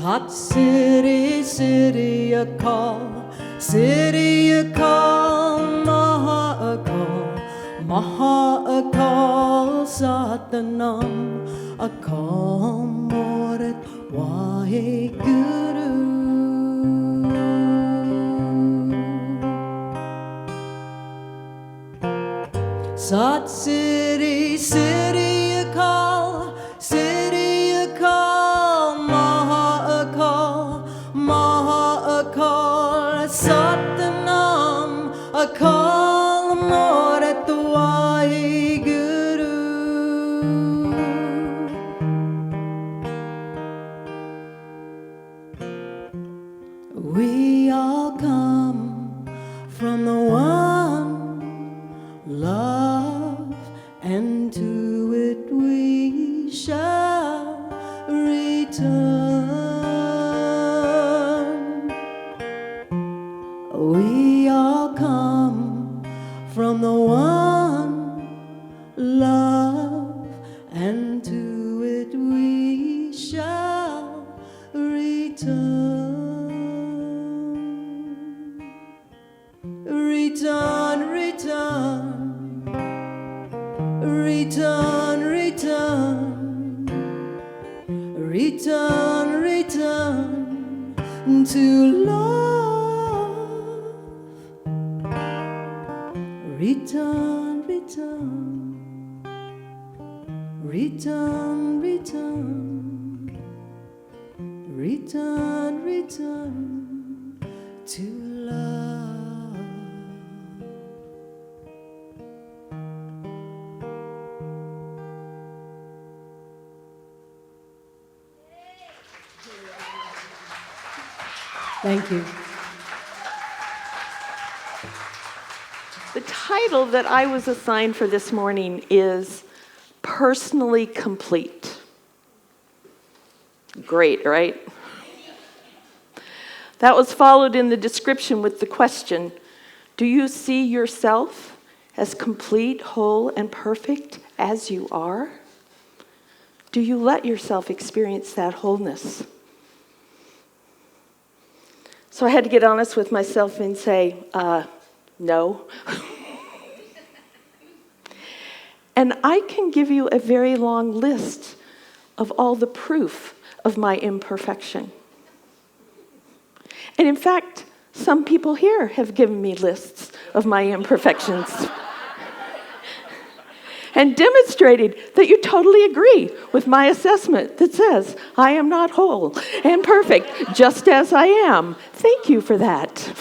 Sat City, City Akal, City Akal, Maha Akal, Maha Akal, Satanam Akal Morat Waheguru. Sat City, City Akal, City Akal, Maha Akal, Maha Akal, Satanam Akal Morat Waheguru. We all come from the one love, and to it we shall return. We all come from the one love, and to it we shall return. Return, return, return, return, return, return to love. Return, return, return, return, return, return to love. Thank you. The title that I was assigned for this morning is Personally Complete. Great, right? That was followed in the description with the question, do you see yourself as complete, whole, and perfect as you are? Do you let yourself experience that wholeness? So I had to get honest with myself and say, no. And I can give you a very long list of all the proof of my imperfection. And in fact, some people here have given me lists of my imperfections and demonstrated that you totally agree with my assessment that says I am not whole and perfect just as I am. Thank you for that.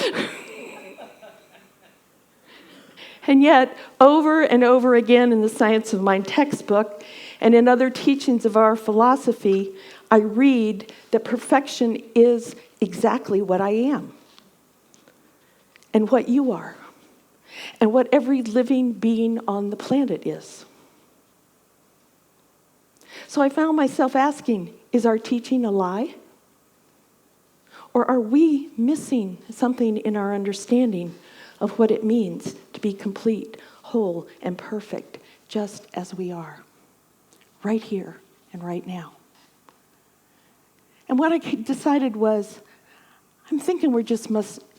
And yet, over and over again in the Science of Mind textbook and in other teachings of our philosophy, I read that perfection is exactly what I am and what you are and what every living being on the planet is. So I found myself asking, is our teaching a lie? Or are we missing something in our understanding of what it means to be complete, whole, and perfect, just as we are, right here and right now? And what I decided was, I'm thinking we're just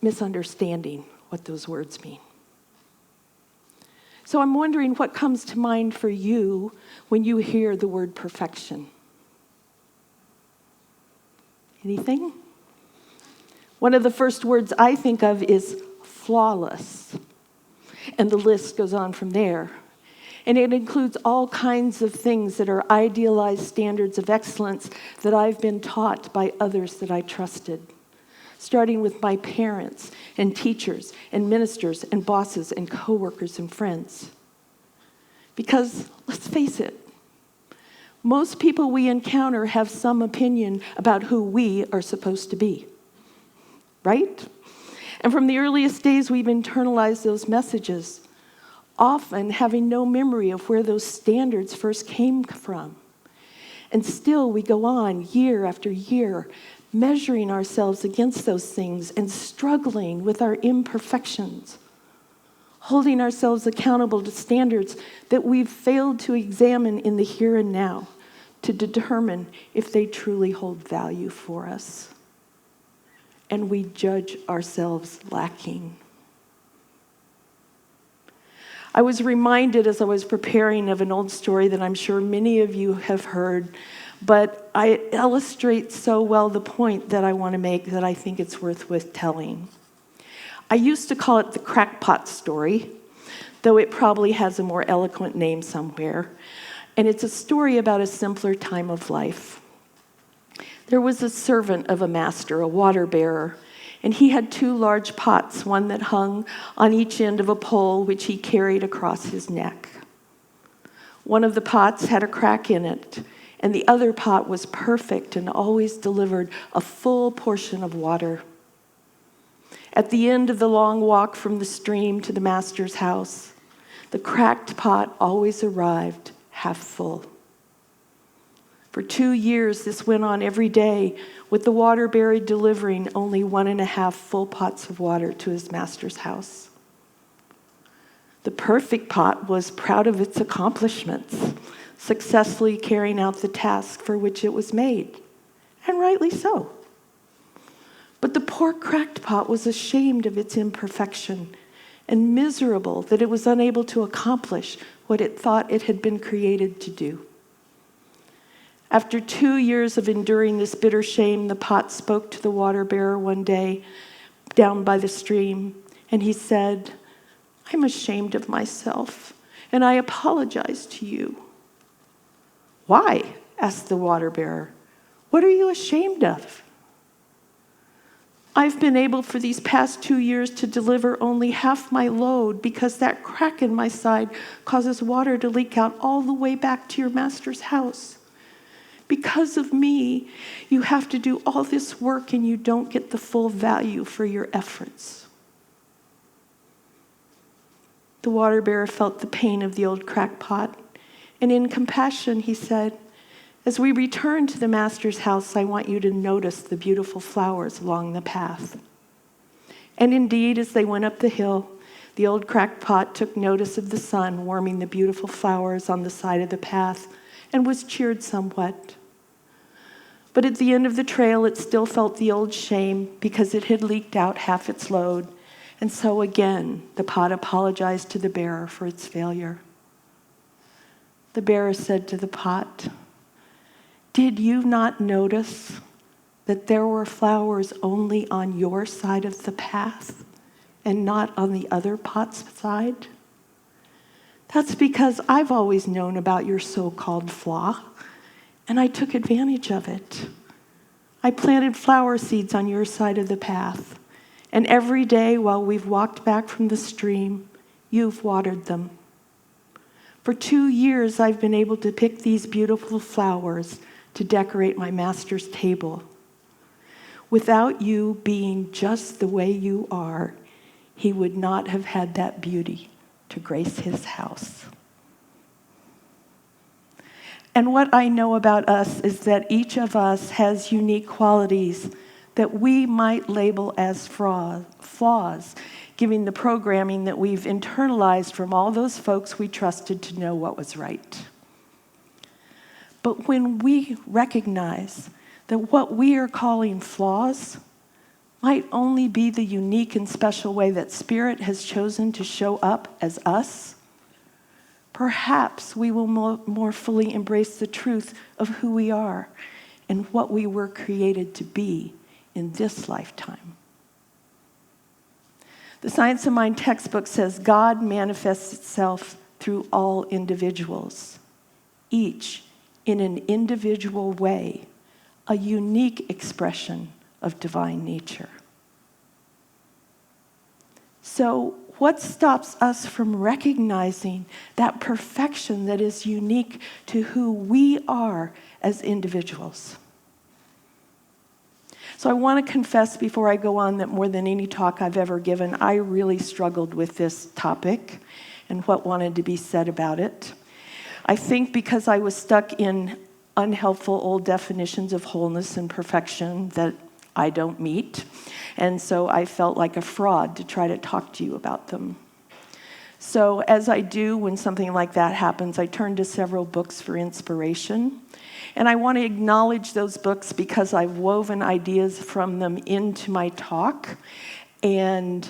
misunderstanding what those words mean. So I'm wondering what comes to mind for you when you hear the word perfection. Anything? One of the first words I think of is flawless. And the list goes on from there. And it includes all kinds of things that are idealized standards of excellence that I've been taught by others that I trusted, starting with my parents and teachers and ministers and bosses and coworkers and friends. Because, let's face it, most people we encounter have some opinion about who we are supposed to be, right? And from the earliest days, we've internalized those messages, often having no memory of where those standards first came from. And still, we go on year after year, measuring ourselves against those things and struggling with our imperfections, holding ourselves accountable to standards that we've failed to examine in the here and now, to determine if they truly hold value for us. And we judge ourselves lacking. I was reminded as I was preparing of an old story that I'm sure many of you have heard, but it illustrates so well the point that I want to make that I think it's worth telling. I used to call it the crackpot story, though it probably has a more eloquent name somewhere. And it's a story about a simpler time of life. There was a servant of a master, a water bearer, and he had 2 large pots, one that hung on each end of a pole which he carried across his neck. One of the pots had a crack in it, and the other pot was perfect and always delivered a full portion of water. At the end of the long walk from the stream to the master's house, the cracked pot always arrived half full. For 2 years, this went on every day, with the water bearer delivering only 1.5 full pots of water to his master's house. The perfect pot was proud of its accomplishments, successfully carrying out the task for which it was made, and rightly so. But the poor cracked pot was ashamed of its imperfection and miserable that it was unable to accomplish what it thought it had been created to do. After 2 years of enduring this bitter shame, the pot spoke to the water bearer one day down by the stream, and he said, "I'm ashamed of myself, and I apologize to you." "Why?" asked the water bearer. "What are you ashamed of?" "I've been able for these past 2 years to deliver only half my load because that crack in my side causes water to leak out all the way back to your master's house. Because of me, you have to do all this work and you don't get the full value for your efforts." The water bearer felt the pain of the old crackpot, and in compassion he said, "As we return to the master's house, I want you to notice the beautiful flowers along the path." And indeed, as they went up the hill, the old crackpot took notice of the sun warming the beautiful flowers on the side of the path and was cheered somewhat. But at the end of the trail, it still felt the old shame because it had leaked out half its load, and so again, the pot apologized to the bearer for its failure. The bearer said to the pot, "Did you not notice that there were flowers only on your side of the path and not on the other pot's side? That's because I've always known about your so-called flaw, and I took advantage of it. I planted flower seeds on your side of the path, and every day while we've walked back from the stream, you've watered them. For 2 years, I've been able to pick these beautiful flowers to decorate my master's table. Without you being just the way you are, he would not have had that beauty to grace his house." And what I know about us is that each of us has unique qualities that we might label as flaws, given the programming that we've internalized from all those folks we trusted to know what was right. But when we recognize that what we are calling flaws might only be the unique and special way that Spirit has chosen to show up as us, perhaps we will more fully embrace the truth of who we are and what we were created to be in this lifetime. The Science of Mind textbook says God manifests itself through all individuals, each in an individual way, a unique expression of divine nature. So, what stops us from recognizing that perfection that is unique to who we are as individuals? So I want to confess before I go on that more than any talk I've ever given, I really struggled with this topic and what wanted to be said about it. I think because I was stuck in unhelpful old definitions of wholeness and perfection that I don't meet. And so I felt like a fraud to try to talk to you about them. So as I do when something like that happens, I turn to several books for inspiration. And I want to acknowledge those books because I've woven ideas from them into my talk. And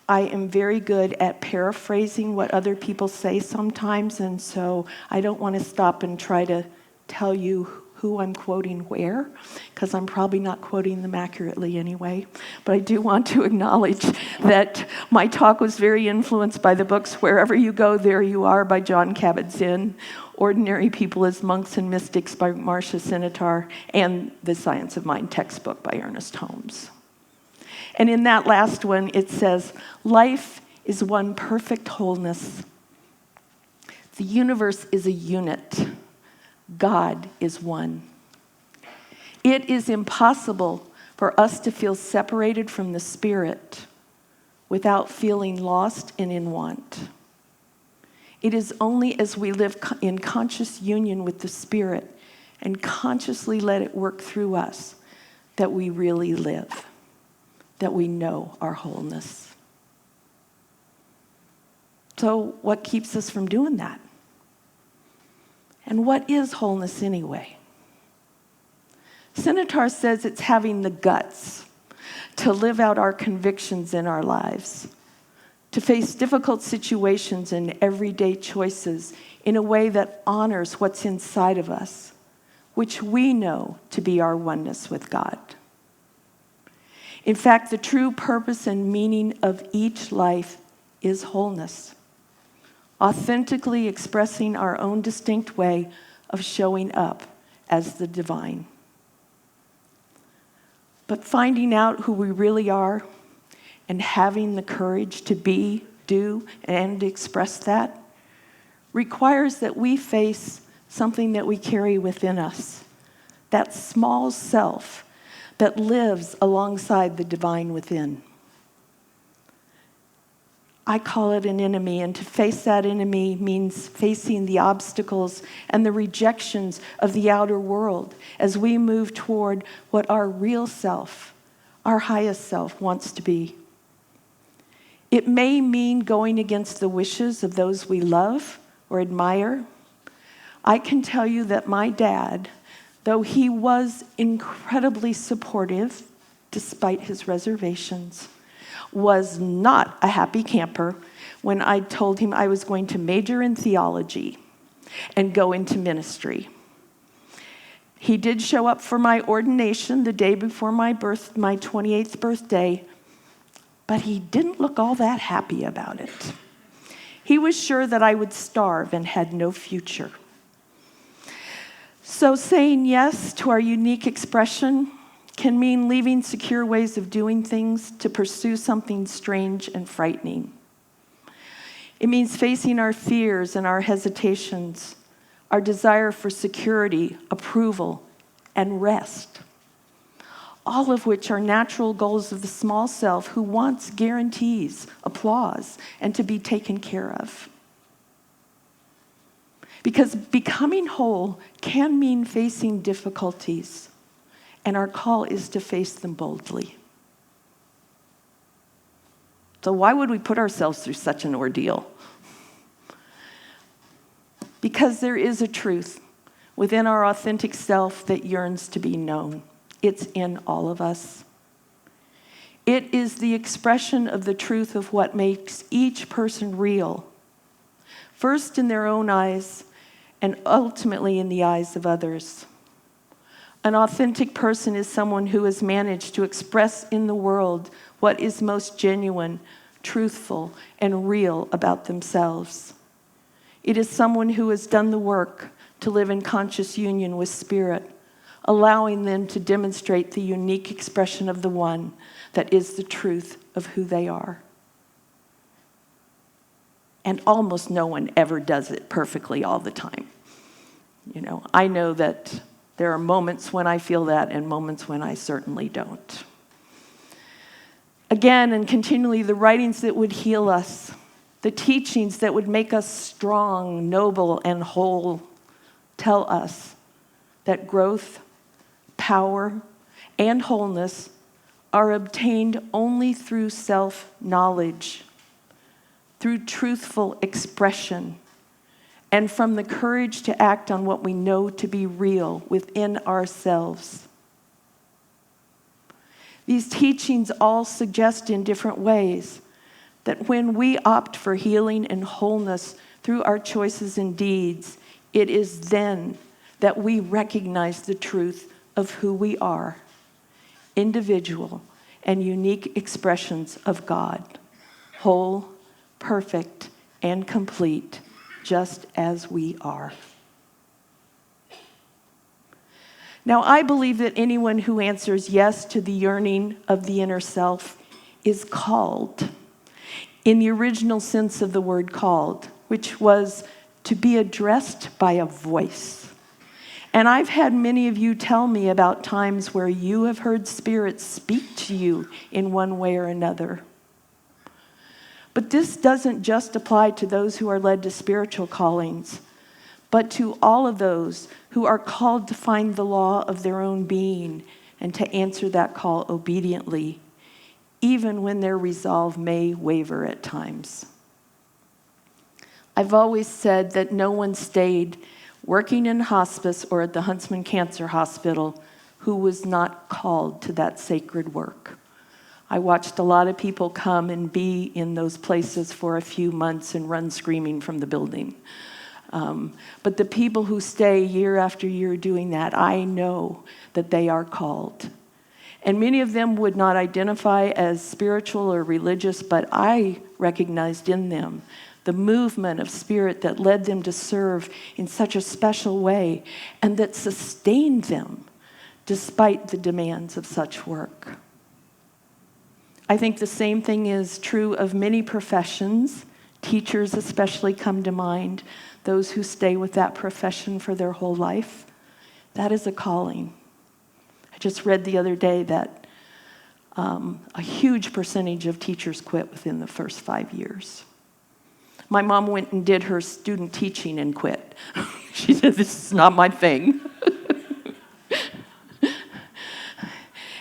I am very good at paraphrasing what other people say sometimes, and so I don't want to stop and try to tell you who I'm quoting where, because I'm probably not quoting them accurately anyway. But I do want to acknowledge that my talk was very influenced by the books Wherever You Go, There You Are by John Kabat-Zinn, Ordinary People as Monks and Mystics by Marcia Sinitar, and the Science of Mind textbook by Ernest Holmes. And in that last one, it says, life is one perfect wholeness. The universe is a unit. God is one. It is impossible for us to feel separated from the Spirit without feeling lost and in want. It is only as we live in conscious union with the Spirit and consciously let it work through us that we really live, that we know our wholeness. So what keeps us from doing that? And what is wholeness anyway? Sinitar says it's having the guts to live out our convictions in our lives, to face difficult situations and everyday choices in a way that honors what's inside of us, which we know to be our oneness with God. In fact, the true purpose and meaning of each life is wholeness, authentically expressing our own distinct way of showing up as the divine. But finding out who we really are and having the courage to be, do, and express that requires that we face something that we carry within us, that small self that lives alongside the divine within. I call it an enemy, and to face that enemy means facing the obstacles and the rejections of the outer world as we move toward what our real self, our highest self, wants to be. It may mean going against the wishes of those we love or admire. I can tell you that my dad, though he was incredibly supportive despite his reservations, was not a happy camper when I told him I was going to major in theology and go into ministry. He did show up for my ordination the day before my 28th birthday, but he didn't look all that happy about it. He was sure that I would starve and had no future. So saying yes to our unique expression can mean leaving secure ways of doing things to pursue something strange and frightening. It means facing our fears and our hesitations, our desire for security, approval, and rest, all of which are natural goals of the small self who wants guarantees, applause, and to be taken care of. Because becoming whole can mean facing difficulties, and our call is to face them boldly. So why would we put ourselves through such an ordeal? Because there is a truth within our authentic self that yearns to be known. It's in all of us. It is the expression of the truth of what makes each person real, first in their own eyes and ultimately in the eyes of others. An authentic person is someone who has managed to express in the world what is most genuine, truthful, and real about themselves. It is someone who has done the work to live in conscious union with Spirit, allowing them to demonstrate the unique expression of the one that is the truth of who they are. And almost no one ever does it perfectly all the time. I know that there are moments when I feel that and moments when I certainly don't. Again and continually, the writings that would heal us, the teachings that would make us strong, noble, and whole, tell us that growth, power, and wholeness are obtained only through self-knowledge, through truthful expression, and from the courage to act on what we know to be real within ourselves. These teachings all suggest in different ways that when we opt for healing and wholeness through our choices and deeds, it is then that we recognize the truth of who we are, individual and unique expressions of God, whole, perfect, and complete, just as we are. Now, I believe that anyone who answers yes to the yearning of the inner self is called, in the original sense of the word called, which was to be addressed by a voice. And I've had many of you tell me about times where you have heard Spirit speak to you in one way or another. But this doesn't just apply to those who are led to spiritual callings, but to all of those who are called to find the law of their own being and to answer that call obediently, even when their resolve may waver at times. I've always said that no one stayed working in hospice or at the Huntsman Cancer Hospital who was not called to that sacred work. I watched a lot of people come and be in those places for a few months and run screaming from the building. But the people who stay year after year doing that, I know that they are called. And many of them would not identify as spiritual or religious, but I recognized in them the movement of Spirit that led them to serve in such a special way and that sustained them despite the demands of such work. I think the same thing is true of many professions. Teachers especially come to mind, those who stay with that profession for their whole life. That is a calling. I just read the other day that a huge percentage of teachers quit within the first 5 years. My mom went and did her student teaching and quit. She said, "This is not my thing."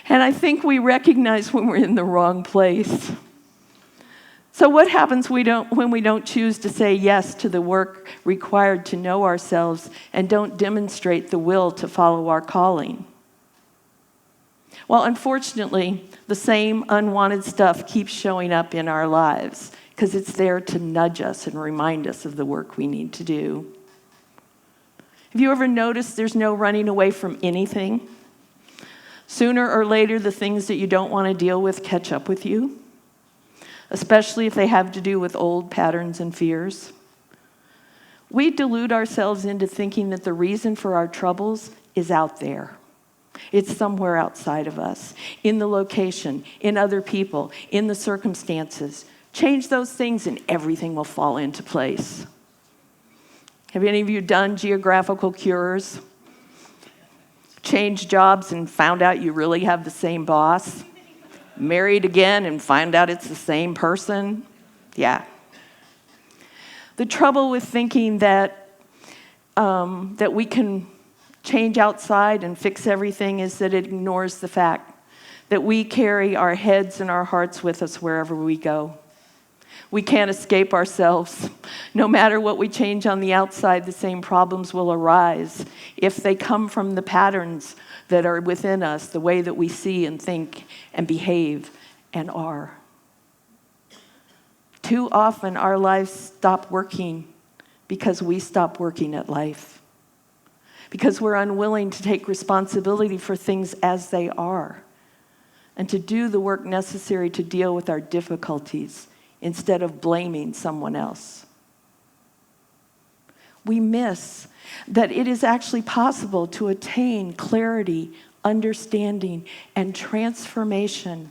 And I think we recognize when we're in the wrong place. So what happens when we don't choose to say yes to the work required to know ourselves and don't demonstrate the will to follow our calling? Well, unfortunately, the same unwanted stuff keeps showing up in our lives because it's there to nudge us and remind us of the work we need to do. Have you ever noticed there's no running away from anything? Sooner or later, the things that you don't want to deal with catch up with you, especially if they have to do with old patterns and fears. We delude ourselves into thinking that the reason for our troubles is out there. It's somewhere outside of us, in the location, in other people, in the circumstances. Change those things and everything will fall into place. Have any of you done geographical cures? Changed jobs and found out you really have the same boss? Married again and find out it's the same person? Yeah. The trouble with thinking that we can change outside and fix everything is that it ignores the fact that we carry our heads and our hearts with us wherever we go. We can't escape ourselves. No matter what we change on the outside, the same problems will arise if they come from the patterns that are within us, the way that we see and think and behave and are. Too often our lives stop working because we stop working at life, because we're unwilling to take responsibility for things as they are and to do the work necessary to deal with our difficulties instead of blaming someone else. We miss that it is actually possible to attain clarity, understanding, and transformation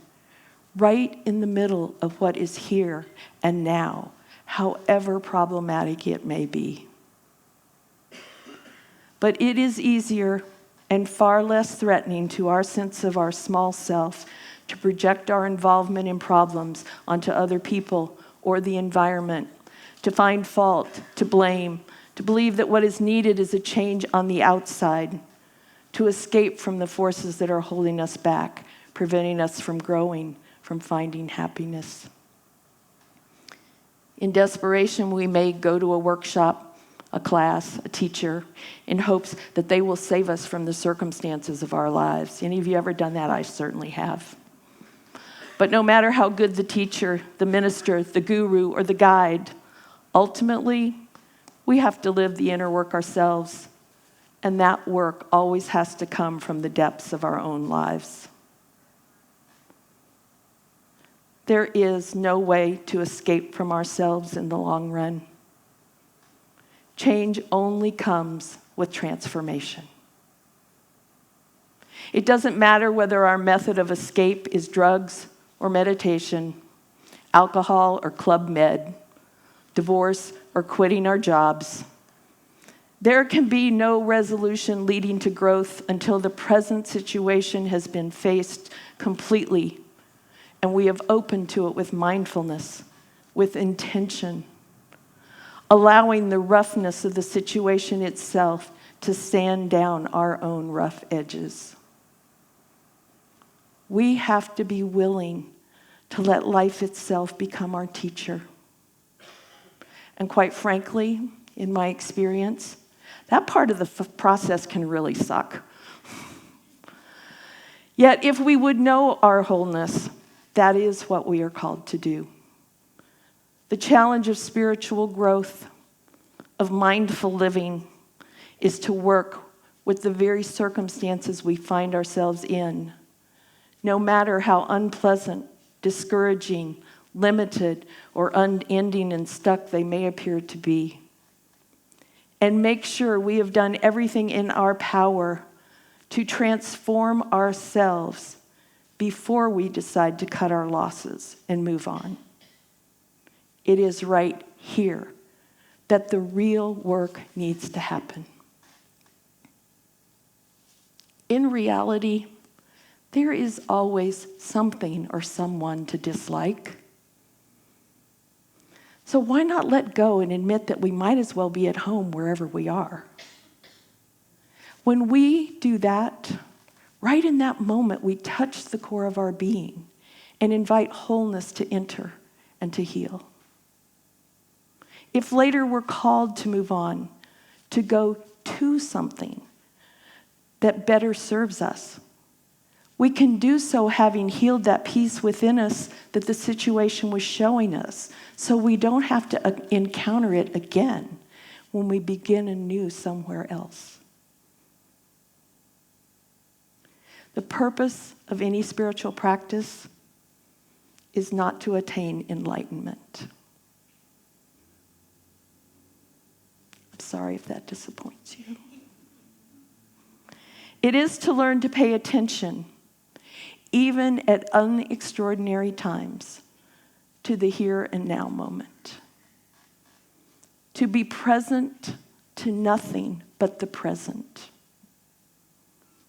right in the middle of what is here and now, however problematic it may be. But it is easier and far less threatening to our sense of our small self to project our involvement in problems onto other people or the environment, to find fault, to blame, to believe that what is needed is a change on the outside, to escape from the forces that are holding us back, preventing us from growing, from finding happiness. In desperation, we may go to a workshop, a class, a teacher, in hopes that they will save us from the circumstances of our lives. Any of you ever done that? I certainly have. But no matter how good the teacher, the minister, the guru, or the guide, ultimately, we have to live the inner work ourselves, and that work always has to come from the depths of our own lives. There is no way to escape from ourselves in the long run. Change only comes with transformation. It doesn't matter whether our method of escape is drugs or meditation, alcohol or Club Med, divorce or quitting our jobs. There can be no resolution leading to growth until the present situation has been faced completely and we have opened to it with mindfulness, with intention, allowing the roughness of the situation itself to sand down our own rough edges. We have to be willing to let life itself become our teacher. And quite frankly, in my experience, that part of the process can really suck. Yet if we would know our wholeness, that is what we are called to do. The challenge of spiritual growth, of mindful living, is to work with the very circumstances we find ourselves in, no matter how unpleasant, discouraging, limited, or unending and stuck they may appear to be. And make sure we have done everything in our power to transform ourselves before we decide to cut our losses and move on. It is right here that the real work needs to happen. In reality, there is always something or someone to dislike. So why not let go and admit that we might as well be at home wherever we are? When we do that, right in that moment, we touch the core of our being and invite wholeness to enter and to heal. If later we're called to move on, to go to something that better serves us, we can do so having healed that piece within us that the situation was showing us, so we don't have to encounter it again when we begin anew somewhere else. The purpose of any spiritual practice is not to attain enlightenment. I'm sorry if that disappoints you. It is to learn to pay attention, even at unextraordinary times, to the here and now moment. To be present to nothing but the present.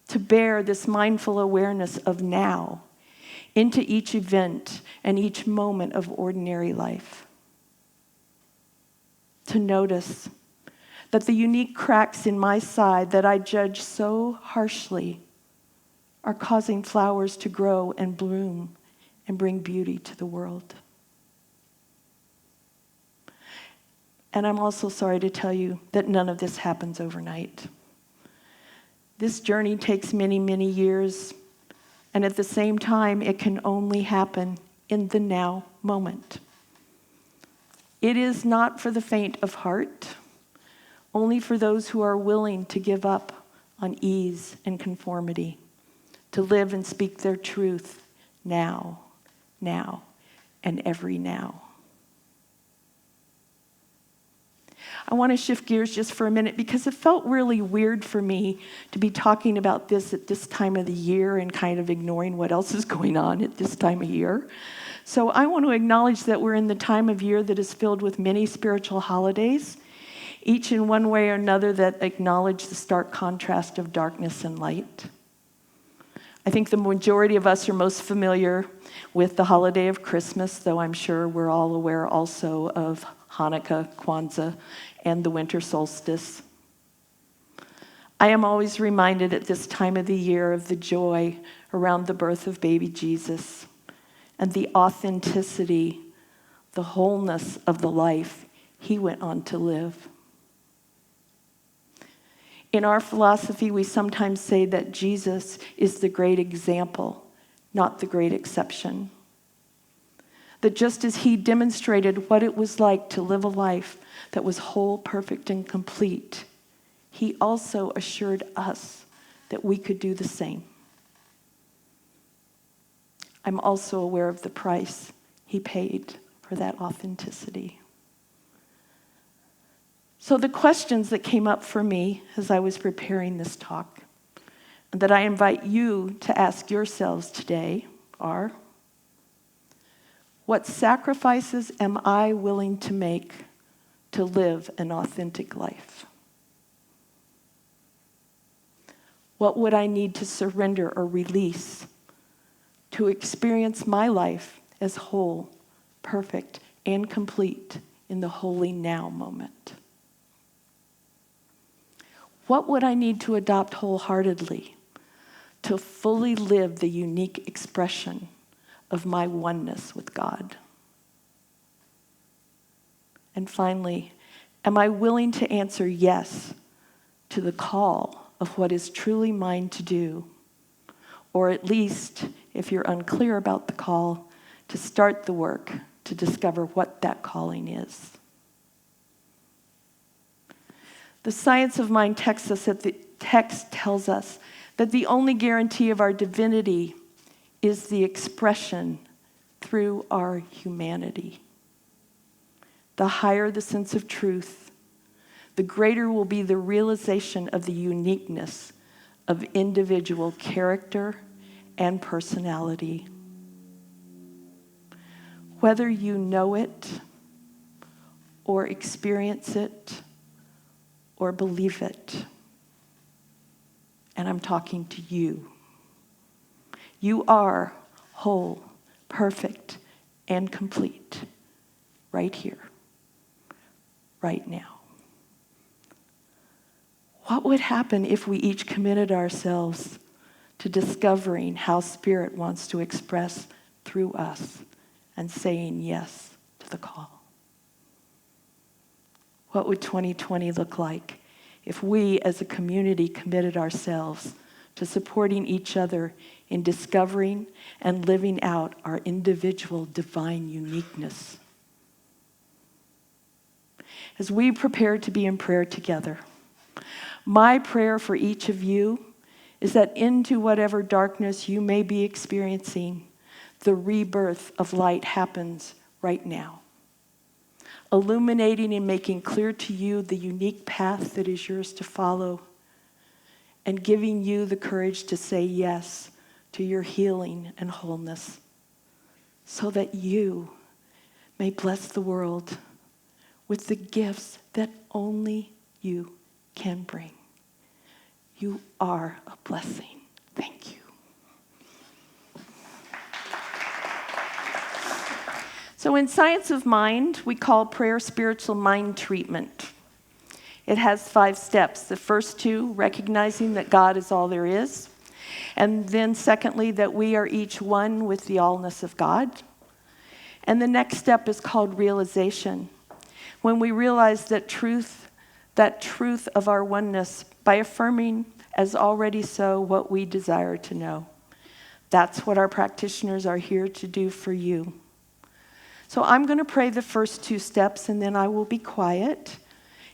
To bear this mindful awareness of now into each event and each moment of ordinary life. To notice that the unique cracks in my side that I judge so harshly are causing flowers to grow and bloom and bring beauty to the world. And I'm also sorry to tell you that none of this happens overnight. This journey takes many, many years, and at the same time, it can only happen in the now moment. It is not for the faint of heart, only for those who are willing to give up on ease and conformity, to live and speak their truth now, and every now. I want to shift gears just for a minute because it felt really weird for me to be talking about this at this time of the year and kind of ignoring what else is going on at this time of year. So I want to acknowledge that we're in the time of year that is filled with many spiritual holidays, each in one way or another that acknowledge the stark contrast of darkness and light. I think the majority of us are most familiar with the holiday of Christmas, though I'm sure we're all aware also of Hanukkah, Kwanzaa, and the winter solstice. I am always reminded at this time of the year of the joy around the birth of baby Jesus and the authenticity, the wholeness of the life he went on to live. In our philosophy, we sometimes say that Jesus is the great example, not the great exception. That just as he demonstrated what it was like to live a life that was whole, perfect, and complete, he also assured us that we could do the same. I'm also aware of the price he paid for that authenticity. So the questions that came up for me as I was preparing this talk, and that I invite you to ask yourselves today are, what sacrifices am I willing to make to live an authentic life? What would I need to surrender or release to experience my life as whole, perfect, and complete in the holy now moment? What would I need to adopt wholeheartedly to fully live the unique expression of my oneness with God? And finally, am I willing to answer yes to the call of what is truly mine to do? Or at least, if you're unclear about the call, to start the work to discover what that calling is. The Science of Mind text tells us that the only guarantee of our divinity is the expression through our humanity. The higher the sense of truth, the greater will be the realization of the uniqueness of individual character and personality. Whether you know it or experience it or believe it, and I'm talking to you, you are whole, perfect, and complete right here, right now. What would happen if we each committed ourselves to discovering how Spirit wants to express through us and saying yes to the call? What would 2020 look like if we as a community committed ourselves to supporting each other in discovering and living out our individual divine uniqueness? As we prepare to be in prayer together, my prayer for each of you is that into whatever darkness you may be experiencing, the rebirth of light happens right now, illuminating and making clear to you the unique path that is yours to follow, and giving you the courage to say yes to your healing and wholeness, so that you may bless the world with the gifts that only you can bring. You are a blessing. Thank you. So in Science of Mind, we call prayer spiritual mind treatment. It has 5 steps. The first 2, recognizing that God is all there is. And then secondly, that we are each one with the allness of God. And the next step is called realization. When we realize that truth of our oneness by affirming as already so what we desire to know. That's what our practitioners are here to do for you. So I'm going to pray the first 2 steps, and then I will be quiet.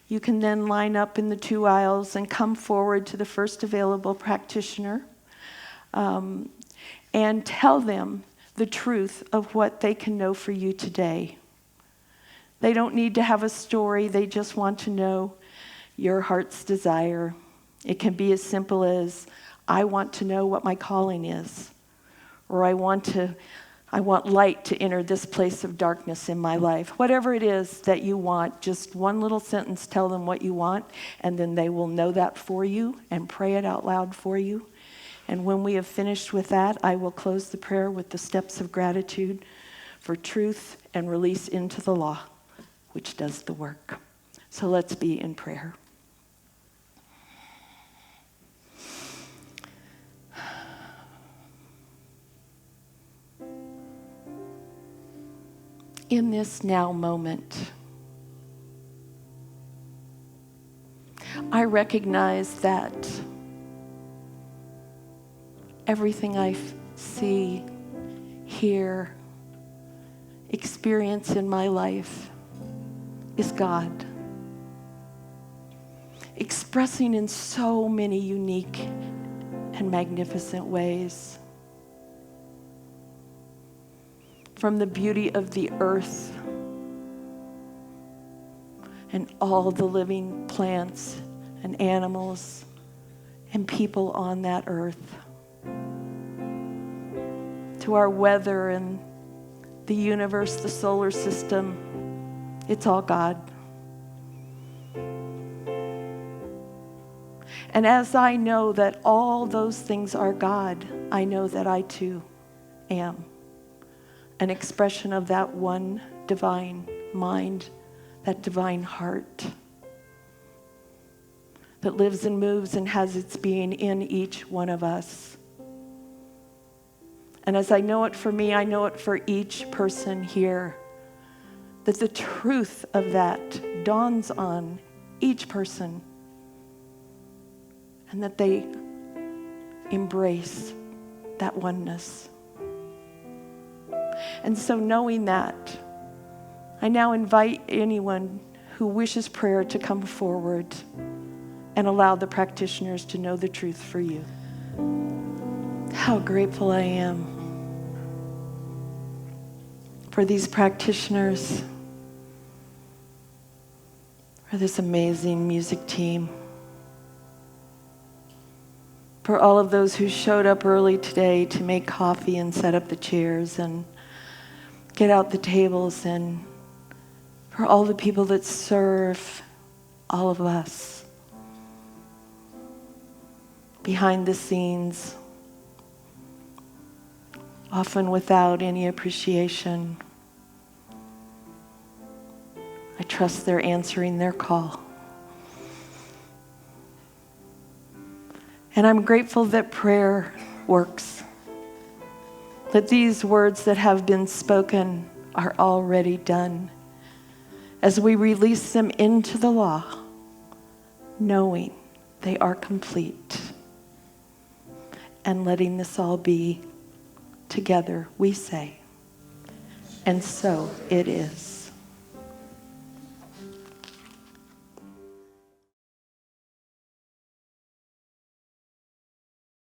You can then line up in the 2 aisles and come forward to the first available practitioner and tell them the truth of what they can know for you today. They don't need to have a story. They just want to know your heart's desire. It can be as simple as, I want to know what my calling is, or I want light to enter this place of darkness in my life. Whatever it is that you want, just one little sentence, tell them what you want, and then they will know that for you and pray it out loud for you. And when we have finished with that, I will close the prayer with the steps of gratitude for truth and release into the law, which does the work. So let's be in prayer. In this now moment, I recognize that everything I see, hear, experience in my life is God, expressing in so many unique and magnificent ways. From the beauty of the earth and all the living plants and animals and people on that earth, to our weather and the universe, the solar system, it's all God. And as I know that all those things are God, I know that I too am an expression of that one divine mind, that divine heart that lives and moves and has its being in each one of us. And as I know it for me, I know it for each person here, that the truth of that dawns on each person and that they embrace that oneness. And so knowing that, I now invite anyone who wishes prayer to come forward and allow the practitioners to know the truth for you. How grateful I am for these practitioners, for this amazing music team, for all of those who showed up early today to make coffee and set up the chairs and get out the tables, and for all the people that serve all of us behind the scenes, often without any appreciation. I trust they're answering their call. And I'm grateful that prayer works, that these words that have been spoken are already done, as we release them into the law, knowing they are complete, and letting this all be together, we say, and so it is.